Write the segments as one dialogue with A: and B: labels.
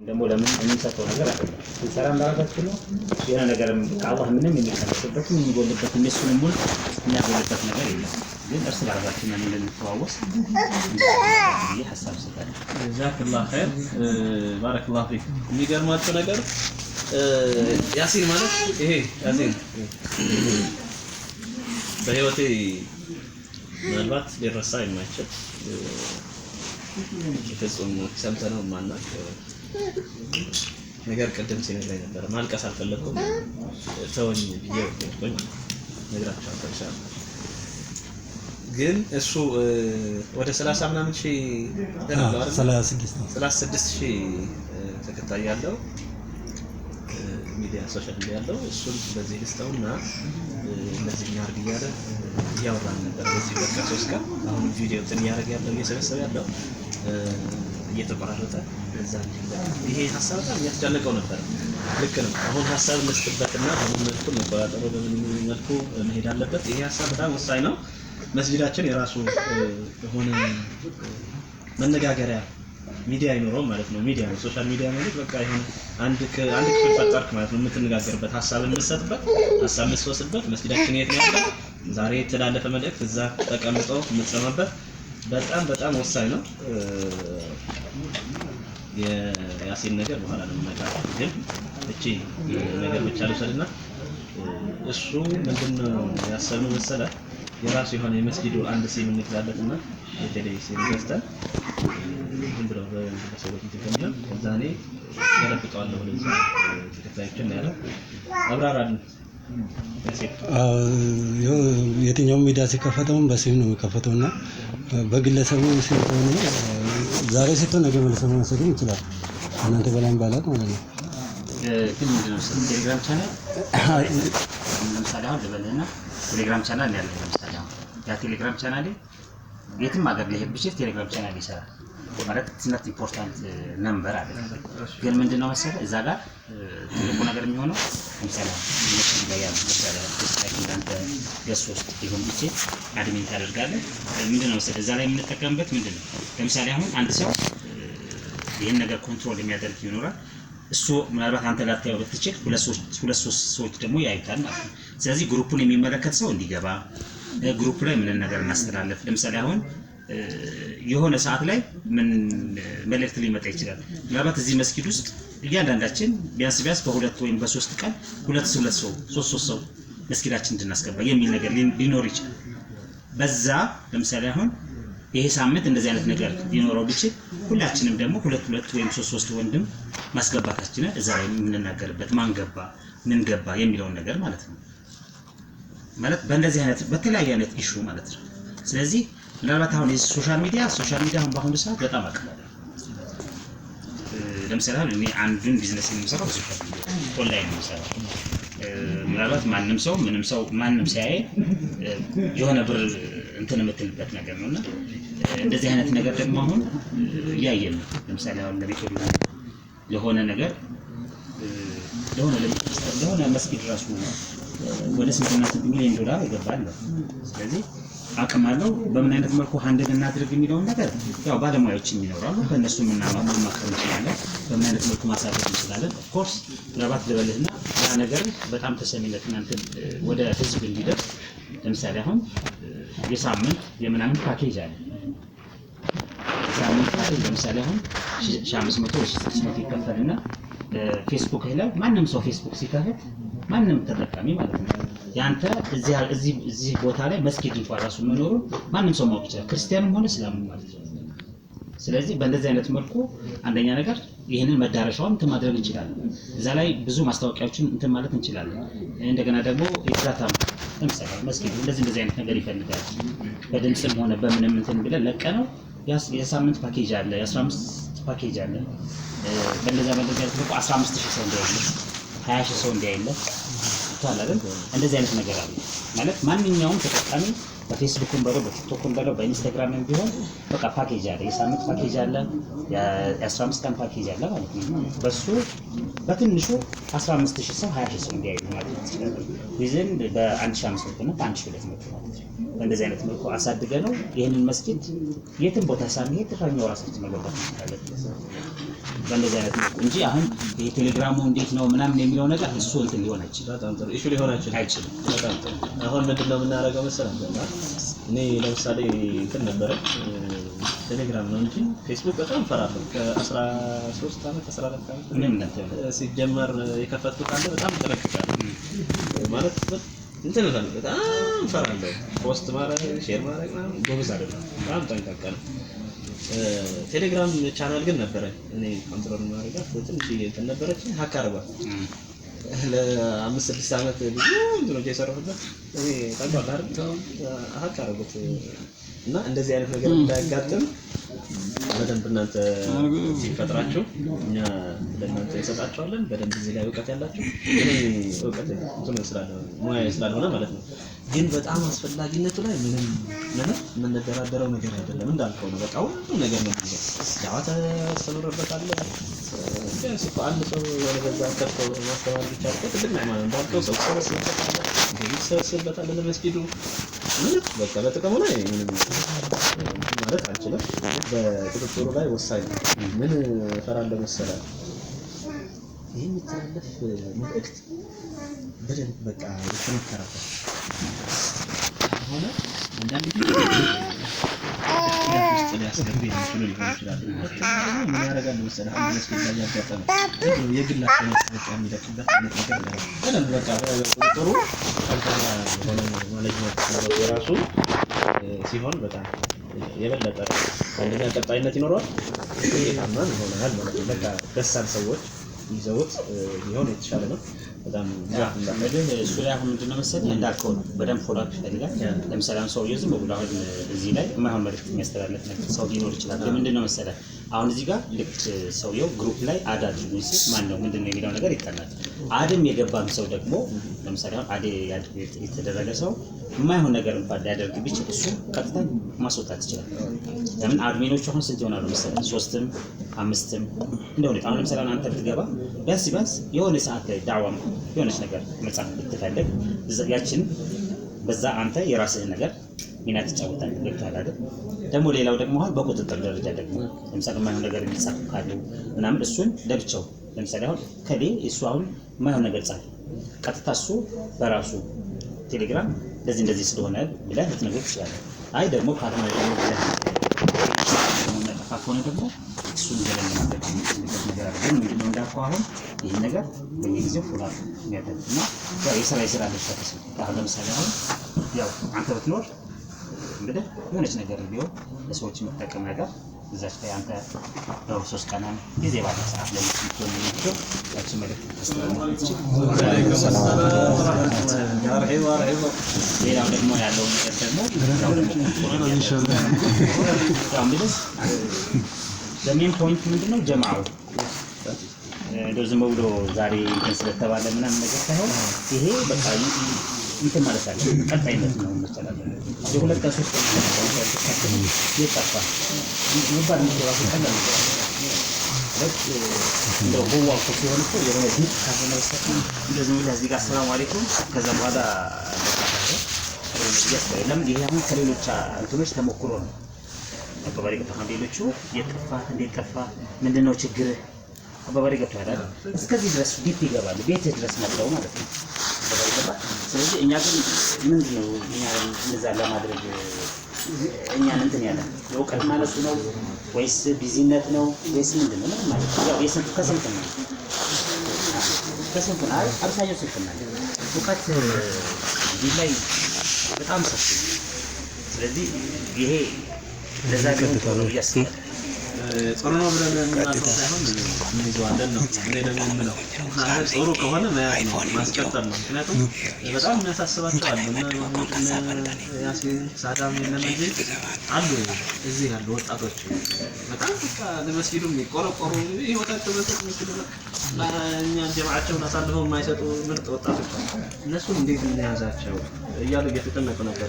A: ደግሞ ለምን እንሰጠው ነገር አይደለም እንሰራ እንዳረጋችሁ ነው የሆነ ነገር ከአላህ ምንም የሚቀርብበት የሚጎልበት እነሱንም ሙሉ የሚያጎልበት ነገር የለም ግን እርስ በራሳችን ምን እንደምትዋወስ ይሄ ሐሳብ ሰጣል
B: ጀዛከላሁ ኸይር ባረከላሁ ፊክ የሚገርማችሁ ነገር ያሲን ማለት ይሄ ያሲን በህይወቴ ምናልባት ሊረሳ የማይችል ፍጹም ሰምተነው ማናቅ ነገር ቀደም ሲነግረኝ ነበር ማልቀስ አልፈለኩም ተወኝ ብዬ ወጥቶኝ ነግራቸው አልፈሻል ግን እሱ ወደ 30 ምናምን ሺህ ደረጃ 36 ሺህ ተከታይ ያለው ሚዲያ ሶሻል ሚዲያ ያለው እሱን በዚህ ልስታውና እንደዚህ ያርግ ያለ ያወራን ነበር በዚህ በቃ 3 ቀን አሁን ቪዲዮ እንትን ያረግ ያለው እየሰበሰበ ያለው እየተቆራረጠ እዛ ይሄ ሐሳብ በጣም ያስጨነቀው ነበር ልክ ነው አሁን ሐሳብ መስጠትና አሁን መልኩ መቆራረጥ በምን መልኩ መሄድ አለበት ይሄ ሐሳብ በጣም ወሳኝ ነው መስጂዳችን የራሱ ሆነ መነጋገሪያ ሚዲያ ይኖረው ማለት ነው ሚዲያ ነው ሶሻል ሚዲያ ማለት በቃ ይሄን አንድ ክፍል ፈጠርክ ማለት ነው የምትነጋገርበት ሐሳብን መስጠትበት ሐሳብ መስወስበት መስጂዳችን የት ነው ያለው ዛሬ የተላለፈ መልእክት እዛ ተቀምጠው የምትሰማበት በጣም ወሳኝ ነው የያሲን ነገር በኋላ ነው የምናቀርበው ግን እቺ ነገር ብቻ ልሰልና እሱ ምንድነው ያሰብነው መሰለህ የራሱ የሆነ የመስጂዱ አንድ ሲም እንግዛለትና የቴሌቪዥን ገዝተን ዝም ብሎ በሰዎች ተቀምጠን እዛኔ ያለብጣዋለሁ ለዛ ተከታዮችን ያለው አብራራልን
C: የትኛው ሚዲያ ሲከፈተው በሲም ነው የሚከፈተውና በግለሰቡ ሲሆን ዛሬ ሲሆን ነገ መልሰው መሰለኝ ይችላል እናንተ በላም ባላት ማለት ነው
A: ግን ምንድነው ቴሌግራም ቻናል ለምሳሌ አሁን ለበለና ቴሌግራም ቻናል ያለ ለምሳሌ አሁን ያ ቴሌግራም ቻናል የትም ሀገር ላይ ብቻ ቴሌግራም ቻናል ይሰራል ማለት ትነት ኢምፖርታንት ነምበር አይደለም ግን ምንድነው መሰለህ እዛ ጋር ትልቁ ነገር የሚሆነው ለምሳሌ ላይ ያለው ለምሳሌ እንዳንተ የሶስት ይሁን ብቻ አድሚን ታደርጋለህ ምንድነው መሰለህ እዛ ላይ የምንጠቀምበት ምንድነው ለምሳሌ አሁን አንድ ሰው ይሄን ነገር ኮንትሮል የሚያደርግ ይኖራል እሱ ምናልባት አንተ ላታየው ብትችል ሁለት ሶስት ሰዎች ደግሞ ያዩታል ማለት ነው ስለዚህ ግሩፑን የሚመለከት ሰው እንዲገባ ግሩፕ ላይ ምን ነገር እናስተላልፍ ለምሳሌ አሁን የሆነ ሰዓት ላይ ምን መልእክት ሊመጣ ይችላል ምናልባት እዚህ መስጊድ ውስጥ እያንዳንዳችን ቢያንስ በሁለት ወይም በሶስት ቀን ሁለት ሰው ሶስት ሰው መስጊዳችን እንድናስገባ የሚል ነገር ሊኖር ይችላል በዛ ለምሳሌ አሁን ይሄ ሳምንት እንደዚህ አይነት ነገር ሊኖረው ቢችል ሁላችንም ደግሞ ሁለት ወይም ሶስት ወንድም ማስገባታችንን እዛ ላይ የምንናገርበት ማን ገባ ምን ገባ የሚለው ነገር ማለት ነው ማለት በእንደዚህ አይነት በተለያየ አይነት ኢሹ ማለት ነው ስለዚህ ምናልባት አሁን ሶሻል ሚዲያ አሁን በአሁኑ ሰዓት በጣም አቀላል ለምሳሌ እኔ አንዱን ቢዝነስ የምሰራው ሶሻል ሚዲያ ኦንላይን ነው የምሰራው ምናልባት ማንም ሳያይ የሆነ ብር እንትን የምትልበት ነገር ነውና እንደዚህ አይነት ነገር ደግሞ አሁን ያየን ነው ለምሳሌ አሁን ለቤተሰብ ለሆነ ነገር ለሆነ መስጊድ ራሱ ወደ 8 ሚሊዮን ዶላር ይገባል ስለዚህ አቅም አለው በምን አይነት መልኩ ሃንድል እናድርግ የሚለው ነገር ያው ባለሙያዎች ይኖራሉ በእነሱ ምናምን ማከም ይችላል በምን አይነት መልኩ ማሳደግ እንችላለን ኦፍ ኮርስ ለባት ለበለና ያ ነገር በጣም ተሰሚነት እናንተ ወደ ህዝብ እንዲደርስ ለምሳሌ አሁን የሳምንት የምናምን ፓኬጅ አለ ሳምንት ለምሳሌ አሁን 1500 ወይስ 600 ይከፈልና ፌስቡክ ላይ ማንም ሰው ፌስቡክ ሲከፍት ማንም ተጠቃሚ ማለት ነው ያንተ እዚህ ቦታ ላይ መስጊድ እንኳን ራሱ መኖሩ ማንም ሰው ማወቅ ይችላል ክርስቲያንም ሆነ እስላም ማለት ነው ስለዚህ በእንደዚህ አይነት መልኩ አንደኛ ነገር ይሄንን መዳረሻውን እንትን ማድረግ እንችላለን እዛ ላይ ብዙ ማስታወቂያዎችን እንትን ማለት እንችላለን እንደገና ደግሞ ኢፍራታ ለምሳሌ መስጊድ እንደዚህ አይነት ነገር ይፈልጋል በድምጽም ሆነ በምንም እንትን ብለን ለቀነው የሳምንት ፓኬጅ አለ የ15 ፓኬጅ አለ በእንደዛ አይነት 15000 ሰው እንዲያይለ 20000 ሰው እንዲያይለ ታላላን እንደዚህ አይነት ነገር አለ ማለት ማንኛውም ተጠቃሚ በፌስቡክም በለው በቲክቶክም በለው በኢንስታግራምም ቢሆን በቃ ፓኬጅ አለ የሳምንት ፓኬጅ አለ የ15 ቀን ፓኬጅ አለ ማለት ነው በሱ በትንሹ 15000 ሰው 20000 ሰው እንዲያዩ ማለት ይችላል ዊዝን በ1500 እና በ1200 ማለት ነው በእንደዚህ አይነት መልኩ አሳድገ ነው ይሄንን መስጊድ የትም ቦታ ሳንሄድ ተፋኛው ራሳችን መገባት እንችላለን በእንደዚህ አይነት መልኩ እንጂ አሁን የቴሌግራሙ እንዴት ነው ምናምን የሚለው ነገር እሱ እንትን ሊሆን አይችልም።
B: በጣም ጥሩ ኢሹ ሊሆን አይችልም። በጣም ጥሩ። አሁን ምንድነው የምናደርገው መሰለህ? እኔ ለምሳሌ እንትን ነበረ ቴሌግራም ነው እንጂ ፌስቡክ በጣም ፈራለሁ። ከ13 ዓመት 14 ዓመት
A: ምንም ነገር
B: ሲጀመር የከፈትኩት አለ በጣም ተለክቻለሁ ማለት እንትን ነው በጣም ፈራለሁ። ፖስት ማድረግ ሼር ማድረግ ምናምን ጎበዝ አይደለም። በጣም ጠንቃቃ ነው። ቴሌግራም ቻናል ግን ነበረኝ እኔ ኮንትሮል ማድረጋት ትንሽ እንትን ነበረች ሀክ አደረጓት። ለ5-6 ዓመት ብዙ እንትኖች የሰራሁበት እኔ ታውቃለህ አይደል? ሀክ አደረጉት እና እንደዚህ አይነት ነገር እንዳያጋጥም በደንብ እናንተ ሲፈጥራችሁ እኛ ለእናንተ እንሰጣችኋለን። በደንብ እዚህ ላይ እውቀት ያላችሁ እኔ እውቀት እንትን ስላለው ሙያ ስላልሆነ ማለት ነው። ግን በጣም አስፈላጊነቱ ላይ ምንም የምንደራደረው ነገር አይደለም። እንዳልከው ነው በቃ ሁሉ ነገር ነው የሚለው ያው ተሰምሮበታል። ቢያንስ እኮ አንድ ሰው የሆነ በዛ ከፍቶ ማስተማር ብቻ እኮ ትልቅ ነው ማለት እንዳልከው ሰው ሰበስበታል እንግዲህ ሰበስበታል ለመስጊዱ ምንም በቃ በጥቅሙ ላይ ምንም ማለት አልችልም። በቁጥጥሩ ላይ ወሳኝ ነው። ምን እፈራለሁ መሰለህ? ይሄ የሚተላለፍ መልእክት በደንብ በቃ የተመከረበት ሆነ አንዳንድ ጊዜ ውስጥ ሊያስገቡ የሚችሉ ሊሆን ይችላል። ምን ያደርጋል መሰለህ? አንድ መስጊድ ላይ ያጋጠመ የግላቸው መታወቂያ የሚለቅበት አይነት ነገር ነው። በደንብ በቃ ቁጥጥሩ ጠንካራ የሆነ ማኔጅመንት የራሱ ሲሆን በጣም የበለጠ አንደኛ ቀጣይነት ይኖረዋል። የታማኝ ይሆናል ማለት ነው። በቃ በሳል ሰዎች ይዘውት ሊሆን የተሻለ ነው። በጣም
A: እንግዲህ እሱ ላይ አሁን ምንድነው መሰለኝ እንዳልከው ነው። በደንብ ፎሎ አፕ ይፈልጋል። ለምሳሌ አሁን ሰውዬው ዝም ብሎ አሁን እዚህ ላይ የማይሆን መልዕክት የሚያስተላልፍ ነገር ሰው ሊኖር ይችላል። ምንድነው መሰለህ አሁን እዚህ ጋር ልክ ሰውዬው ግሩፕ ላይ አድ አድርጉኝ ሲል ማን ነው ምንድነው የሚለው ነገር ይጠናል። አድም የገባም ሰው ደግሞ ለምሳሌ አሁን አድ የተደረገ ሰው የማይሆን ነገር እንኳን ሊያደርግ ቢችል እሱ ቀጥታ ማስወጣት ይችላል። ለምን አድሚኖቹ አሁን ስንት ይሆናሉ መሰለህ? 3ም 5ም እንደሆነ አሁን ለምሳሌ አንተ ብትገባ ቢያንስ የሆነ ሰዓት ላይ ዳዕዋም የሆነች ነገር መጻፍ ብትፈልግ ያችን በዛ አንተ የራስህን ነገር ሚና ትጫወታለህ። ገብቶሃል አይደል? ደግሞ ሌላው ደግሞ አሁን በቁጥጥር ደረጃ ደግሞ ለምሳሌ የማይሆን ነገር የሚጻፍ ካሉ ምናምን እሱን ለብቻው ለምሳሌ አሁን ከሌ እሱ አሁን የማይሆን ነገር ጻፍ ቀጥታ እሱ በራሱ ቴሌግራም እንደዚህ ስለሆነ ብለህ ልትነግረው ትችላለህ። አይ ደግሞ ካልሆነ ደግሞ ከሆነ ደግሞ እሱን ገለል ማድረግ የሚችልበት ነገር አለ። ግን ምንድነው እንዳልከው አሁን ይህን ነገር በየጊዜው ፎሎ አፕ የሚያደርግና የስራ ድርሻ ተሰጥቶት አሁን ለምሳሌ አሁን ያው አንተ ብትኖር እንግዲህ የሆነች ነገር ቢሆን ለሰዎች የምትጠቅም ነገር እዛች ላይ አንተ ያው 3 ቀን ጊዜ ባለ ሰዓት ላይ ምትሆን የሚችለው ያቺ መልዕክት ተስተላልፋለች። ሌላው ደግሞ ያለው ነገር ደግሞ ለሜን ፖይንት ምንድነው ጀማዓው እንደው ዝም ብሎ ዛሬ እንትን ስለተባለ ምናምን ነገር ሳይሆን ይሄ በቃ እንትን ማለት አለ ቀጣይነት ነው መሰለኝ። የሁለት ከሶስት ቀን የጠፋ ይባል ነው ራሱ ቀላል ነው። እንደው በዋው ሲሆን እኮ የሆነ ዲት ካለ መሰለኝ እንደዚህ ነው። እዚህ ጋር ሰላም አለይኩም ከዛ በኋላ ለምን ይሄ አሁን ከሌሎች እንትኖች ተሞክሮ ነው። አባባሪ ከተማን ሌሎቹ የጠፋ እንዴት ጠፋ ምንድነው ችግር አባባሪ ገብቷል አይደል? እስከዚህ ድረስ ዲት ይገባል ቤት ድረስ መጥተው ማለት ነው። ስለዚህ እኛ ግን ምንድነው እኛ እንደዛ ለማድረግ እኛን እንትን ያለ የእውቀት ማነሱ ነው ወይስ ቢዚነት ነው ወይስ ምንድነው? ምን ማለት ነው? ያው የስንት ከስንት ነው ከስንት ነው አብዛኛው ስንት ነው እውቀት እዚህ ላይ በጣም ሰፊ። ስለዚህ ይሄ ለዛ ግን ነው ያስፈልጋል ጥሩ ነው ብለን እናንተው ሳይሆን እንይዘዋለን ነው። እኔ ደግሞ የምለው ጥሩ ከሆነ መያዝ ነው ማስቀጠል ነው። ምክንያቱም በጣም የሚያሳስባቸው አሉ እና ያሲን ሳዳም የነመጂ አሉ እዚህ ያሉ ወጣቶች በጣም በቃ ለመስጊዱ የሚቆረቆሩ ህይወታቸው በሰጥ የሚችሉ እኛ ጀማዓቸውን አሳልፈው የማይሰጡ ምርጥ ወጣቶች እነሱን እንዴት እንያዛቸው እያሉ እየተጨነቁ ነበር።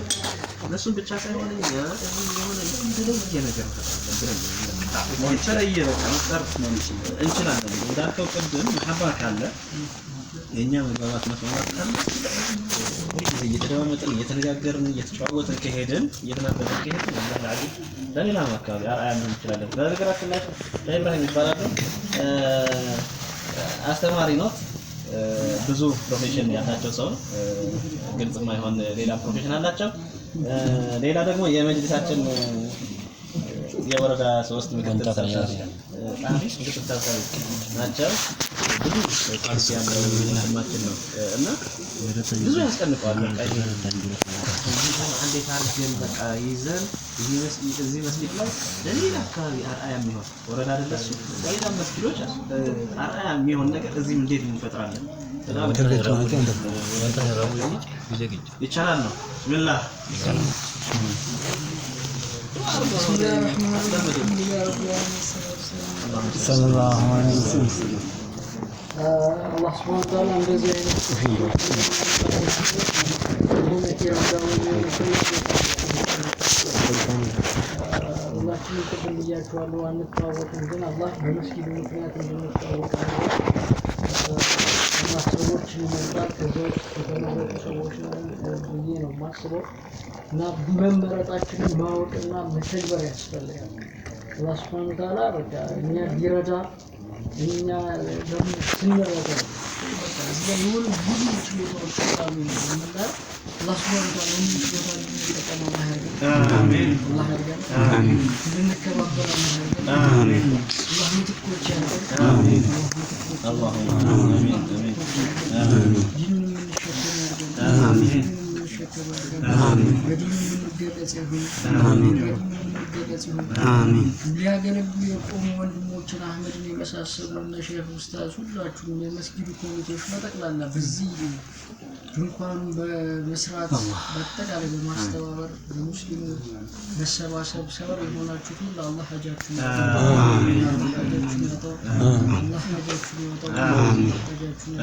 A: እነሱን ብቻ ሳይሆን እኛ የሆነ እንደዚህ ነገር ተጣጣብን የተለየ በቃ መፍጠር እንችላለን። እንዳልከው ቅድም መሐባ ካለ የእኛ መግባባት መስማማት ካለ ሁልጊዜ እየተደማመጥን እየተነጋገርን እየተጨዋወትን ከሄድን እየተናበብን ከሄድን ለሌላም አካባቢ አርአያ መሆን እንችላለን። በነገራችን ላይ ኢብራሂም ይባላል
B: አስተማሪ ነው። ብዙ ፕሮፌሽን ያላቸው ሰው ነው። ግልጽ የማይሆን ሌላ ፕሮፌሽን አላቸው። ሌላ ደግሞ የመጅሊሳችን የወረዳ 3 ምክትል ሰብሳቢ ናቸው። ብዙ ፓርቲ ያለው ህልማችን ነው እና ብዙ ያስቀንቀዋል። አንዴ ታርገን በቃ ይዘን እዚህ መስጊድ ላይ ለሌላ አካባቢ አርአያ የሚሆን ወረዳ አይደለም ሌላ መስጊዶች አርአያ የሚሆን ነገር እዚህም እንዴት እንፈጥራለን? ይቻላል ነው። ቢስሚላህ
C: ሰለላሁ ዐለይሂ ወሰለም
D: አላህ ሱብሓነሁ ወተዓላ እንደዚህ ሁላችንም ቅድም ብያችኋለሁ፣ አንተዋወቅም፣ ግን አላህ በመስጊዱ ምክንያት እንድንተዋወቅ እና ሰዎች ይመጣል ከዚህ ከተመረጡ ሰዎች ብዬ ነው የማስበው እና መመረጣችንን ማወቅና መተግበር ያስፈልጋል። አላህ ሱብሓነሁ ወተዓላ በቃ እኛ ቢረዳ እኛ ደግሞ ስንረዳ የሆኑ ብዙ ችሎታዎች ስላሉ ነው የምንለው። አላህ ሱብሓነሁ ወተዓላ ችሎታ እንድንጠቀም አላህ ያድርገን። አሜን። አላህ ያድርገን። አሜን። እንድንከባበር አላህ ያድርገን። አሜን። አላህ ምትኮች ያድርገን። አሜን። አላሁመ አሜን። አሜን። ዲኑን የምንሸከም ያድርገን። አሜን። አሜን። በዲኑ የምንገለጽ ይሁን። አሜን። አሜን። ሊያገለግሉ የቆሙ ወንድሞችን አህመድን የመሳሰሉ እነ ሼህ ኡስታዝ ሁላችሁም የመስጊዱ ኮሚቴዎች በጠቅላላ በዚህ ድንኳኑን በመስራት በአጠቃላይ በማስተባበር በሙስሊሙ መሰባሰብ ሰበብ የሆናችሁት ሁሉ አላህ ሀጃችሁን ያውጣው። አላህ ሀጃችሁን ያውጣው። አላህ ያ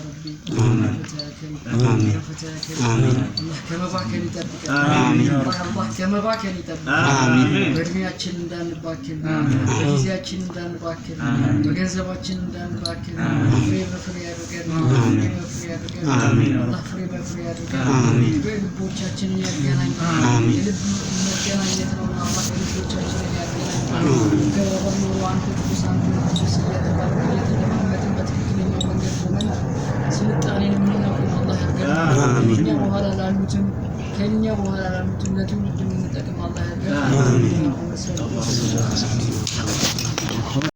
D: ረቢ አላህ ከመባከን ይጠብቀን። አላህ ከመባከን ይጠብቀን። በእድሜያችን እንዳንባክን፣ በጊዜያችን እንዳንባክን፣ በገንዘባችን እንዳንባክን ፍሬ በፍሬ ያድርገን። አላህ ፍሬ በፍሬ ያድርገን። ልቦቻችንን ያገናኝ። የልብ መገናኘት ነው። አላህ ልቦቻችንን ያገናኝ። ከበርኖሩ አንተ ቅዱስ አንተ ቅዱስ እየተለማመጥን በትክክለኛው መንገድ ሆነን ስልጣኔን የምናውቀው አላህ ያድርገን። ከእኛ በኋላ ላሉትም ለትውልድ የምንጠቅም አላህ ያድርገን።